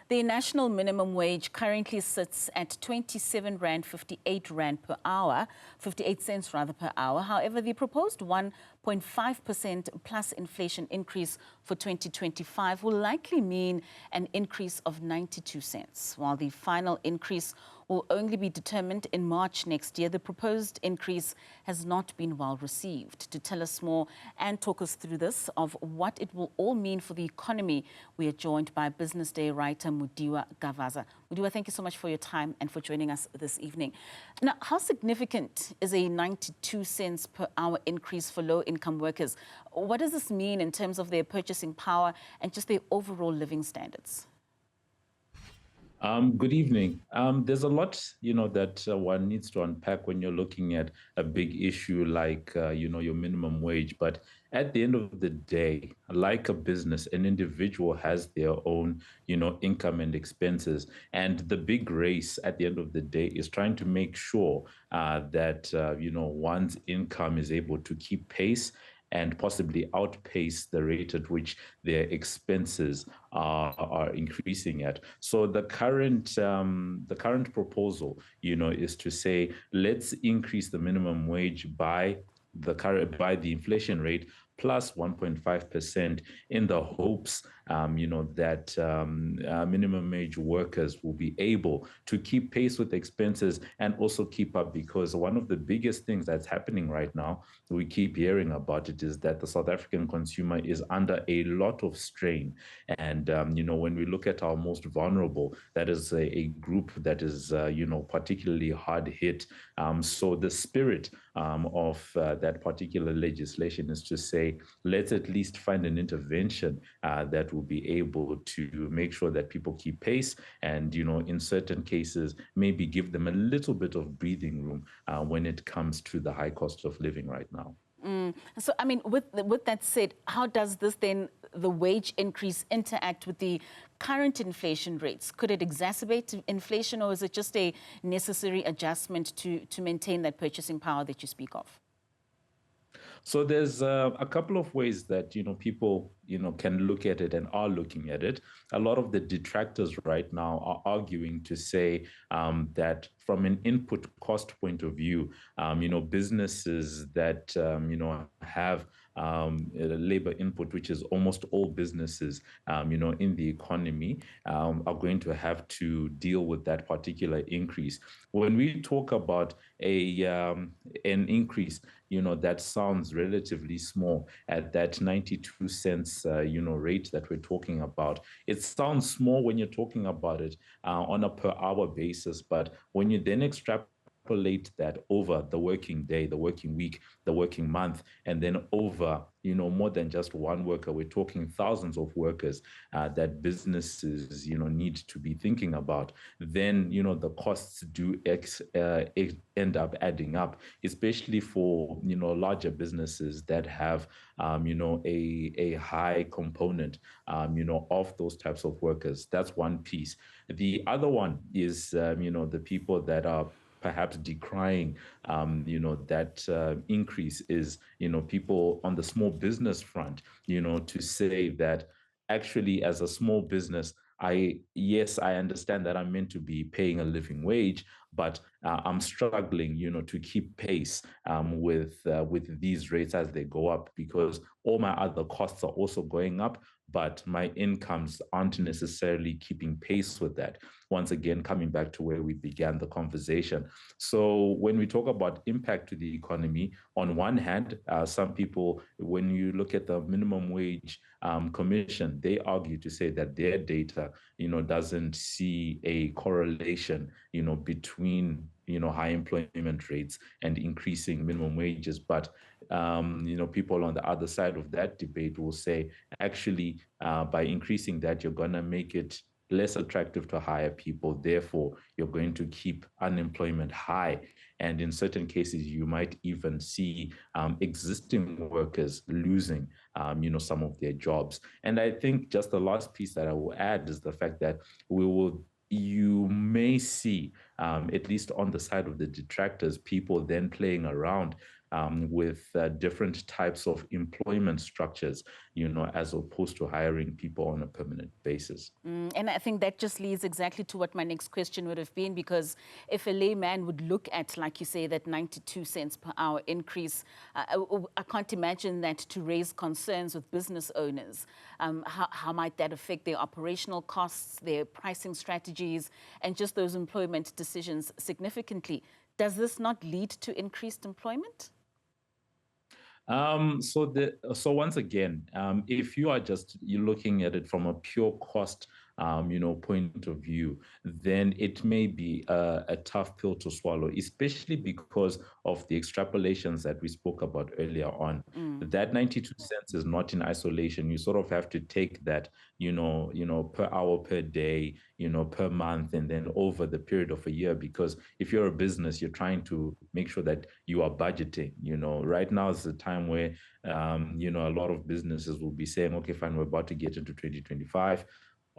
The national minimum wage currently sits at 27 Rand 58 Rand per hour, 58 cents rather per hour. However, the proposed 1.5% plus inflation increase for 2025 will likely mean an increase of 92 cents, while the final increase will only be determined in March next year. The proposed increase has not been well received. To tell us more and talk us through this of what it will all mean for the economy, we are joined by Business Day writer Mudiwa Gavaza. Mudiwa, thank you so much for your time and for joining us this evening. Now, how significant is a 92 cents per hour increase for low-income workers? What does this mean in terms of their purchasing power and just their overall living standards? Good evening. There's a lot, that one needs to unpack when you're looking at a big issue like, your minimum wage. But at the end of the day, like a business, an individual has their own, income and expenses. And the big race at the end of the day is trying to make sure that, one's income is able to keep pace and possibly outpace the rate at which their expenses are increasing at. So the current proposal, is to say, let's increase the minimum wage by the inflation rate plus 1.5% in the hopes, that minimum wage workers will be able to keep pace with expenses and also keep up, because one of the biggest things that's happening right now, we keep hearing about it, is that the South African consumer is under a lot of strain. And, when we look at our most vulnerable, that is a group that is, particularly hard hit. So the spirit of that particular legislation is to say, let's at least find an intervention that will be able to make sure that people keep pace and, in certain cases, maybe give them a little bit of breathing room when it comes to the high cost of living right now. So, I mean, with that said, how does this then, the wage increase, interact with the current inflation rates? Could it exacerbate inflation, or is it just a necessary adjustment to maintain that purchasing power that you speak of? So there's a couple of ways that, people, can look at it and are looking at it. A lot of the detractors right now are arguing to say that from an input cost point of view, businesses that, have labor input, which is almost all businesses, in the economy, are going to have to deal with that particular increase. When we talk about an increase, that sounds relatively small at that 92 cents, rate that we're talking about. It sounds small when you're talking about it on a per hour basis, but when you then extrapolate that over the working day, the working week, the working month, and then over, more than just one worker, we're talking thousands of workers that businesses, need to be thinking about, then, the costs do end up adding up, especially for, larger businesses that have, a high component, of those types of workers. That's one piece. The other one is, the people that are perhaps decrying, that increase is, people on the small business front, to say that actually as a small business, yes, I understand that I'm meant to be paying a living wage, but I'm struggling, to keep pace with these rates as they go up, because all my other costs are also going up, but my incomes aren't necessarily keeping pace with that. Once again, coming back to where we began the conversation. So when we talk about impact to the economy, on one hand, some people, when you look at the minimum wage commission, they argue to say that their data, doesn't see a correlation, between, high employment rates and increasing minimum wages. But, people on the other side of that debate will say, actually, by increasing that, you're going to make it less attractive to hire people. Therefore, you're going to keep unemployment high. And in certain cases, you might even see existing workers losing, some of their jobs. And I think just the last piece that I will add is the fact that you may see, at least on the side of the detractors, people then playing around with different types of employment structures, as opposed to hiring people on a permanent basis. And I think that just leads exactly to what my next question would have been, because if a layman would look at, like you say, that 92 cents per hour increase, I can't imagine that to raise concerns with business owners. How might that affect their operational costs, their pricing strategies, and just those employment decisions significantly? Does this not lead to increased employment? So once again, if you're looking at it from a pure cost, point of view, then it may be a tough pill to swallow, especially because of the extrapolations that we spoke about earlier on. That 92 cents is not in isolation. You sort of have to take that, per hour, per day, per month, and then over the period of a year. Because if you're a business, you're trying to make sure that you are budgeting. Right now is the time where, a lot of businesses will be saying, okay, fine, we're about to get into 2025.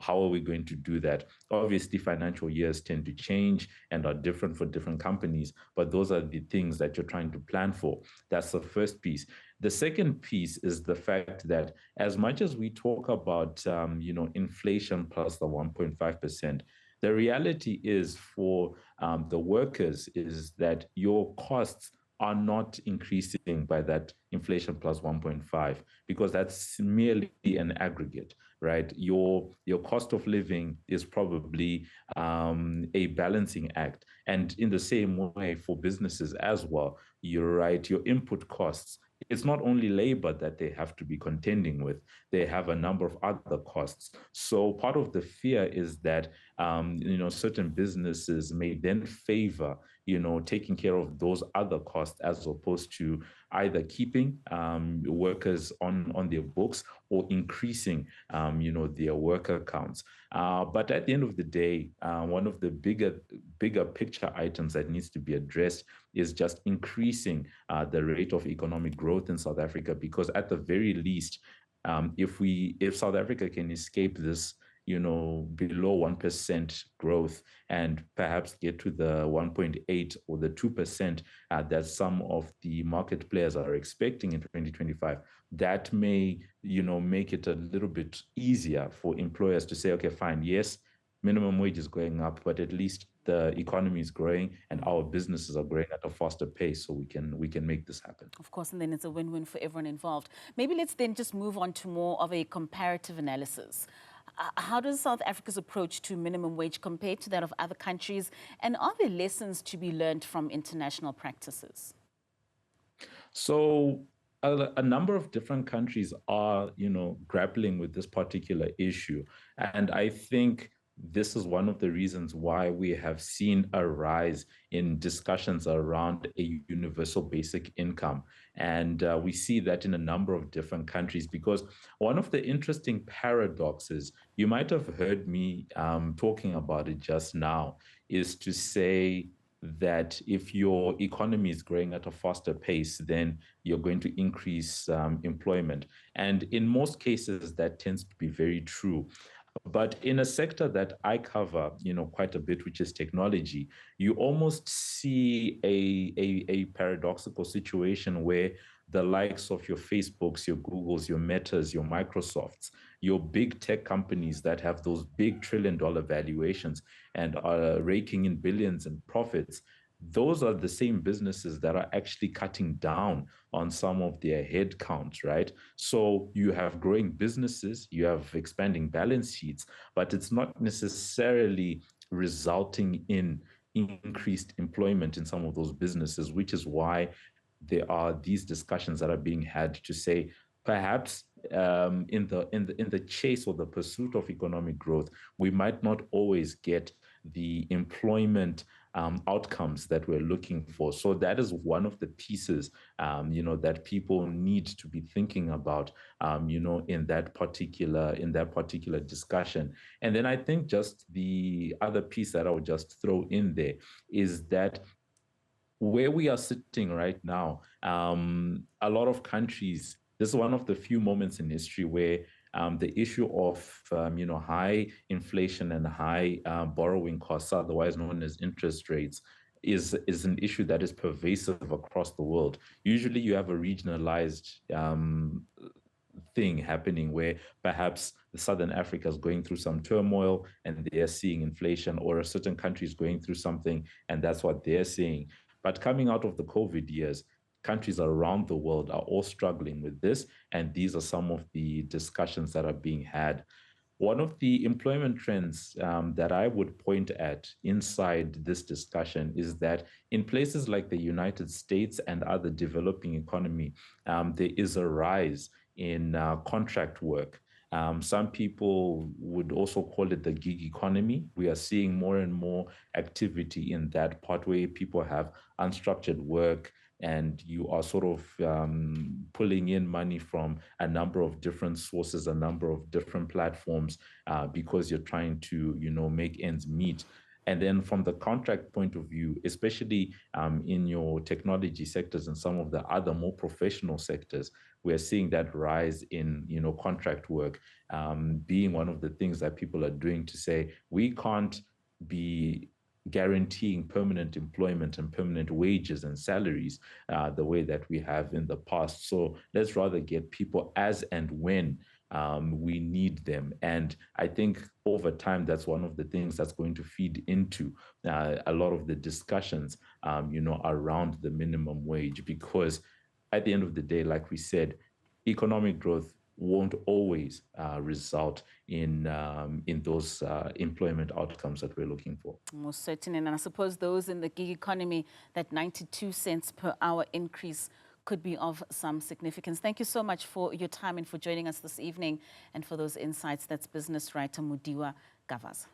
How are we going to do that? Obviously, financial years tend to change and are different for different companies, but those are the things that you're trying to plan for. That's the first piece. The second piece is the fact that as much as we talk about, inflation plus the 1.5%, the reality is for the workers is that your costs are not increasing by that inflation plus 1.5, because that's merely an aggregate, right? Your cost of living is probably a balancing act. And in the same way for businesses as well, you're right, your input costs, it's not only labor that they have to be contending with, they have a number of other costs. So part of the fear is that, certain businesses may then favor, taking care of those other costs as opposed to either keeping workers on their books or increasing, their worker counts. But at the end of the day, one of the bigger picture items that needs to be addressed is just increasing the rate of economic growth in South Africa, because at the very least, if South Africa can escape this, below 1% growth and perhaps get to the 1.8 or the 2% that some of the market players are expecting in 2025, that may, make it a little bit easier for employers to say, okay, fine, yes, minimum wage is going up, but at least the economy is growing and our businesses are growing at a faster pace, so we can make this happen. Of course, and then it's a win-win for everyone involved. Maybe let's then just move on to more of a comparative analysis. How does South Africa's approach to minimum wage compare to that of other countries? And are there lessons to be learned from international practices? So a number of different countries are, grappling with this particular issue. And I think this is one of the reasons why we have seen a rise in discussions around a universal basic income. And we see that in a number of different countries, because one of the interesting paradoxes, you might have heard me talking about it just now, is to say that if your economy is growing at a faster pace, then you're going to increase employment. And in most cases, that tends to be very true. But in a sector that I cover, quite a bit, which is technology, you almost see a paradoxical situation where the likes of your Facebooks, your Googles, your Metas, your Microsofts, your big tech companies that have those big trillion-dollar valuations and are raking in billions in profits, those are the same businesses that are actually cutting down on some of their headcounts, right? So you have growing businesses, you have expanding balance sheets, but it's not necessarily resulting in increased employment in some of those businesses, which is why there are these discussions that are being had to say, perhaps in the chase or the pursuit of economic growth, we might not always get the employment outcomes that we're looking for. So that is one of the pieces, that people need to be thinking about, in that particular discussion. And then I think just the other piece that I would just throw in there is that where we are sitting right now, a lot of countries, this is one of the few moments in history where the issue of high inflation and high borrowing costs, otherwise known as interest rates, is an issue that is pervasive across the world. Usually you have a regionalized thing happening where perhaps Southern Africa is going through some turmoil and they're seeing inflation, or a certain country is going through something and that's what they're seeing. But coming out of the COVID years, countries around the world are all struggling with this, and these are some of the discussions that are being had. One of the employment trends that I would point at inside this discussion is that in places like the United States and other developing economy, there is a rise in contract work. Some people would also call it the gig economy. We are seeing more and more activity in that part where people have unstructured work, and you are sort of pulling in money from a number of different sources, a number of different platforms, because you're trying to, make ends meet. And then from the contract point of view, especially in your technology sectors and some of the other more professional sectors, we're seeing that rise in, contract work being one of the things that people are doing to say, we can't be guaranteeing permanent employment and permanent wages and salaries the way that we have in the past. So let's rather get people as and when we need them. And I think over time, that's one of the things that's going to feed into a lot of the discussions, around the minimum wage, because at the end of the day, like we said, economic growth won't always result in those employment outcomes that we're looking for. Most certainly. And I suppose those in the gig economy, that 92 cents per hour increase could be of some significance. Thank you so much for your time and for joining us this evening and for those insights. That's business writer Mudiwa Gavaza.